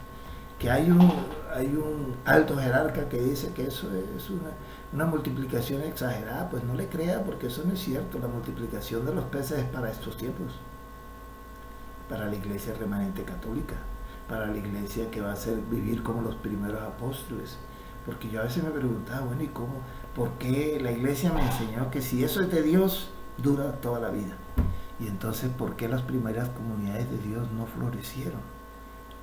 Que hay un alto jerarca que dice que eso es una multiplicación exagerada. Pues no le crea, porque eso no es cierto. La multiplicación de los peces es para estos tiempos, para la iglesia remanente católica, para la iglesia que va a vivir como los primeros apóstoles. Porque yo a veces me preguntaba, bueno, ¿y cómo? ¿Por qué la iglesia me enseñó que si eso es de Dios, dura toda la vida? Y entonces, ¿por qué las primeras comunidades de Dios no florecieron?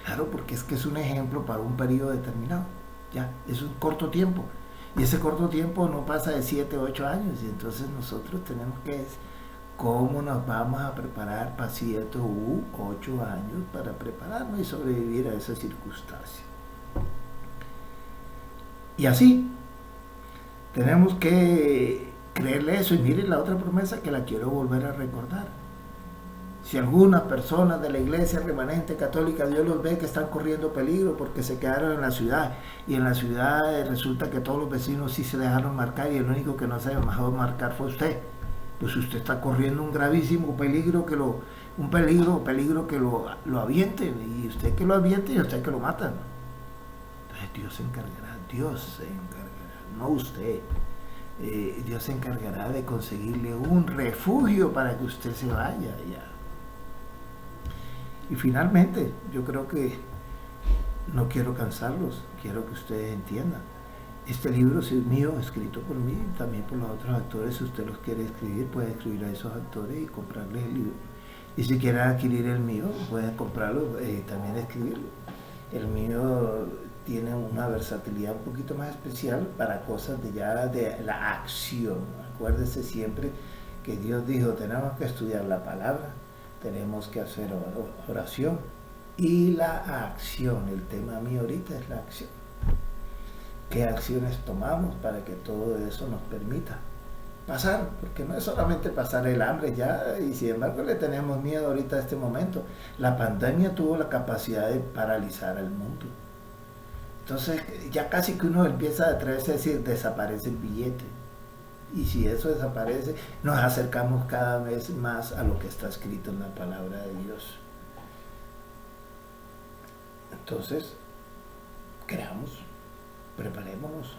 Claro, porque es que es un ejemplo para un periodo determinado. Ya, es un corto tiempo. Y ese corto tiempo no pasa de 7 o 8 años. Y entonces nosotros tenemos que ver cómo nos vamos a preparar para 7 u 8 años para prepararnos y sobrevivir a esa circunstancia. Y así, tenemos que creerle eso. Y miren la otra promesa que la quiero volver a recordar. Si algunas personas de la iglesia remanente católica, Dios los ve que están corriendo peligro porque se quedaron en la ciudad, y en la ciudad resulta que todos los vecinos sí se dejaron marcar y el único que no se dejó marcar fue usted, pues usted está corriendo un gravísimo peligro peligro que lo avienten, y usted que lo aviente y usted que lo matan. Entonces Dios se encargará, no usted. Dios se encargará de conseguirle un refugio para que usted se vaya allá. Y finalmente, yo creo que no quiero cansarlos, quiero que ustedes entiendan. Este libro es mío, escrito por mí, también por los otros actores. Si usted los quiere escribir, puede escribir a esos actores y comprarles el libro. Y si quieren adquirir el mío, pueden comprarlo, también escribirlo. El mío tiene una versatilidad un poquito más especial para cosas de la acción. Acuérdese siempre que Dios dijo, tenemos que estudiar la palabra, tenemos que hacer oración y la acción. El tema mío ahorita es la acción. ¿Qué acciones tomamos para que todo eso nos permita pasar? Porque no es solamente pasar el hambre ya, y sin embargo le tenemos miedo ahorita a este momento. La pandemia tuvo la capacidad de paralizar al mundo. Entonces ya casi que uno empieza a atreverse a decir, desaparece el billete. Y si eso desaparece, nos acercamos cada vez más a lo que está escrito en la palabra de Dios. Entonces, creamos, preparémonos,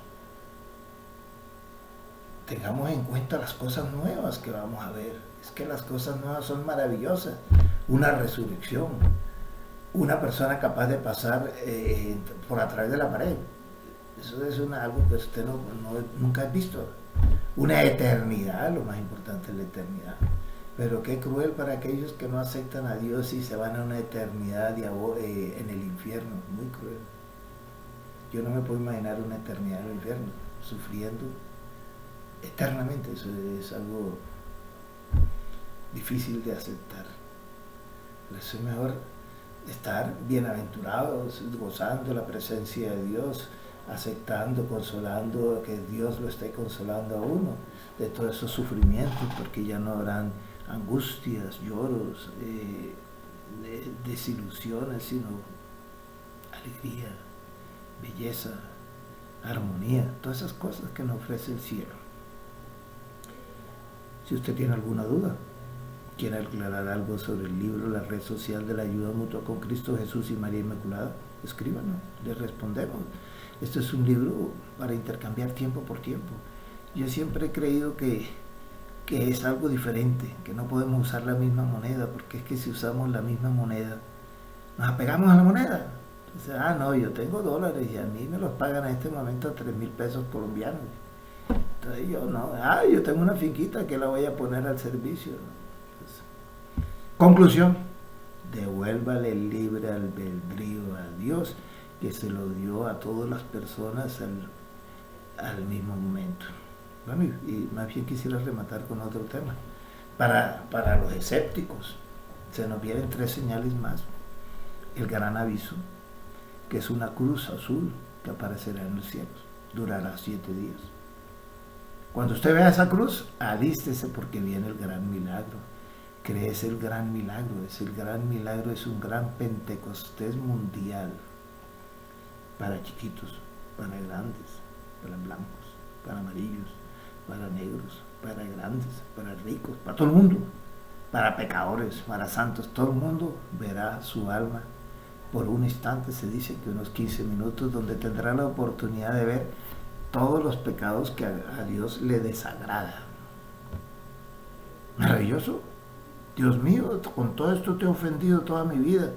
tengamos en cuenta las cosas nuevas que vamos a ver. Es que las cosas nuevas son maravillosas. Una resurrección, una persona capaz de pasar por a través de la pared. Eso es algo que usted nunca ha visto. Una eternidad, lo más importante es la eternidad. Pero qué cruel para aquellos que no aceptan a Dios y se van a una eternidad en el infierno. Muy cruel. Yo no me puedo imaginar una eternidad en el infierno, sufriendo eternamente. Eso es algo difícil de aceptar. Por eso es mejor estar bienaventurados, gozando la presencia de Dios, aceptando, consolando, que Dios lo esté consolando a uno de todos esos sufrimientos, porque ya no habrán angustias, lloros, desilusiones, sino alegría, belleza, armonía, todas esas cosas que nos ofrece el cielo. Si usted tiene alguna duda, quiere aclarar algo sobre el libro, la red social de la ayuda mutua con Cristo Jesús y María Inmaculada, escríbanos, les respondemos. Este es un libro para intercambiar tiempo por tiempo. Yo siempre he creído que es algo diferente, que no podemos usar la misma moneda, porque es que si usamos la misma moneda, nos apegamos a la moneda. Entonces, no, yo tengo dólares y a mí me los pagan en este momento a 3,000 pesos colombianos. Entonces yo no, yo tengo una finquita que la voy a poner al servicio. Entonces, conclusión, devuélvale el libre albedrío a Dios, que se lo dio a todas las personas al mismo momento. Bueno, y más bien quisiera rematar con otro tema. Para los escépticos, se nos vienen 3 señales más. El gran aviso, que es una cruz azul que aparecerá en los cielos, durará 7 días. Cuando usted vea esa cruz, alístese porque viene el gran milagro. ¿Crees el gran milagro? Es un gran Pentecostés mundial. Para chiquitos, para grandes, para blancos, para amarillos, para negros, para grandes, para ricos, para todo el mundo, para pecadores, para santos. Todo el mundo verá su alma por un instante, se dice que unos 15 minutos, donde tendrá la oportunidad de ver todos los pecados que a Dios le desagrada. Maravilloso. Dios mío, con todo esto te he ofendido toda mi vida.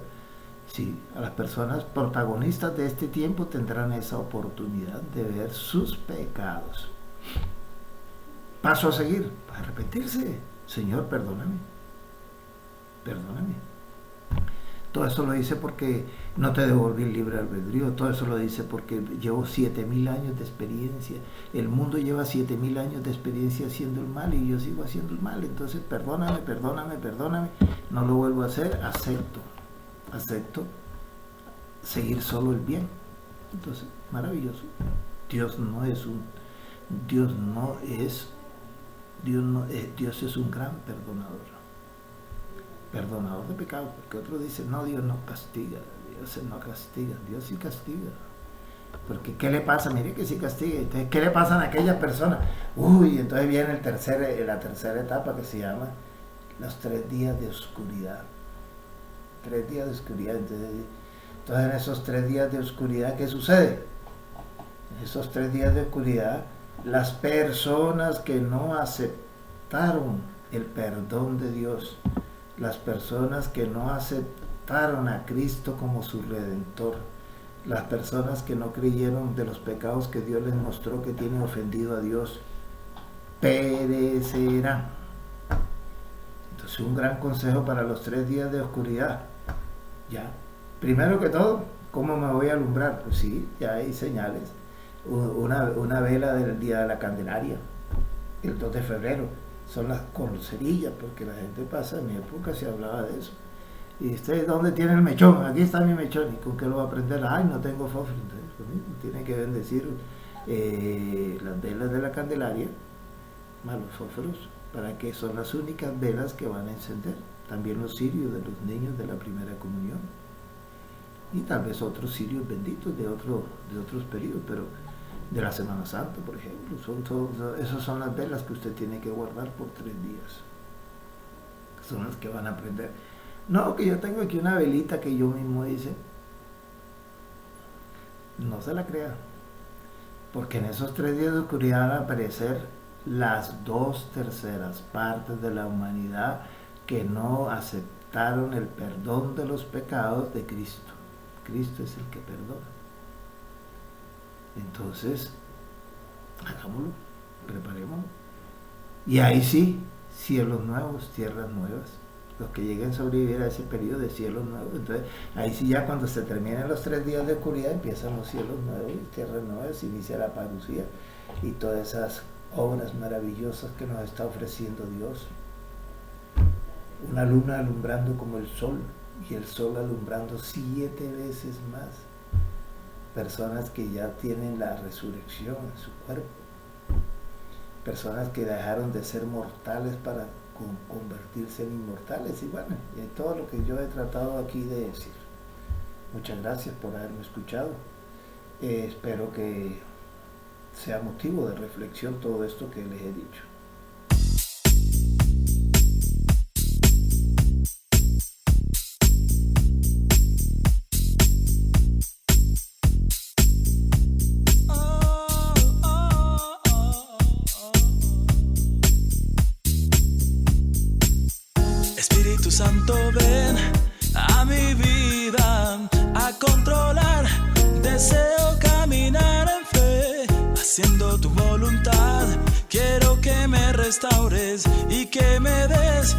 Sí, a las personas protagonistas de este tiempo tendrán esa oportunidad de ver sus pecados. Paso a seguir, arrepentirse. Señor, perdóname. Todo eso lo dice porque no te devolví el libre albedrío. Todo eso lo dice porque llevo 7,000 años de experiencia. El mundo lleva 7,000 años de experiencia haciendo el mal y yo sigo haciendo el mal. Entonces, perdóname. No lo vuelvo a hacer, acepto seguir solo el bien. Entonces, maravilloso. Dios es un gran perdonador. perdonador de pecados, porque otros dicen, no, Dios no castiga, Dios no castiga, Dios sí castiga. Porque ¿qué le pasa? Mire que sí castiga. Entonces, ¿qué le pasan a aquellas personas? Uy, entonces viene la tercera etapa que se llama los 3 días de oscuridad. 3 días de oscuridad. Entonces en esos 3 días de oscuridad, ¿qué sucede? En esos 3 días de oscuridad, las personas que no aceptaron el perdón de Dios, las personas que no aceptaron a Cristo como su Redentor, las personas que no creyeron de los pecados que Dios les mostró que tienen ofendido a Dios, perecerán. Entonces, un gran consejo para los 3 días de oscuridad. Ya, primero que todo, ¿cómo me voy a alumbrar? Pues sí, ya hay señales. Una vela del día de la Candelaria, el 2 de febrero, son las con cerillas, porque la gente pasa, en mi época se hablaba de eso. Y usted, ¿dónde tiene el mechón? Aquí está mi mechón. ¿Y con qué lo va a prender? Ay, no tengo fósforo. Entonces, lo mismo, tiene que bendecir las velas de la Candelaria, más los fósforos, para que son las únicas velas que van a encender. También los cirios de los niños de la primera comunión. Y tal vez otros cirios benditos de otros periodos, pero de la Semana Santa, por ejemplo. Esas son las velas que usted tiene que guardar por 3 días. Son las que van a prender. No, que yo tengo aquí una velita que yo mismo hice. No se la crea. Porque en esos 3 días de oscuridad van a aparecer las 2/3 partes de la humanidad que no aceptaron el perdón de los pecados de Cristo. Cristo es el que perdona. Entonces, hagámoslo, preparémonos. Y ahí sí, cielos nuevos, tierras nuevas. Los que lleguen a sobrevivir a ese periodo de cielos nuevos. Entonces, ahí sí ya cuando se terminen los 3 días de oscuridad, empiezan los cielos nuevos y tierras nuevas, inicia la parucía y todas esas obras maravillosas que nos está ofreciendo Dios. Una luna alumbrando como el sol, y el sol alumbrando 7 veces más. Personas que ya tienen la resurrección en su cuerpo. Personas que dejaron de ser mortales para convertirse en inmortales. Y bueno, todo lo que yo he tratado aquí de decir. Muchas gracias por haberme escuchado. Espero que sea motivo de reflexión todo esto que les he dicho.
Espíritu Santo, ven a mi vida a controlar. Deseo caminar en fe, haciendo tu voluntad. Quiero que me restaures y que me des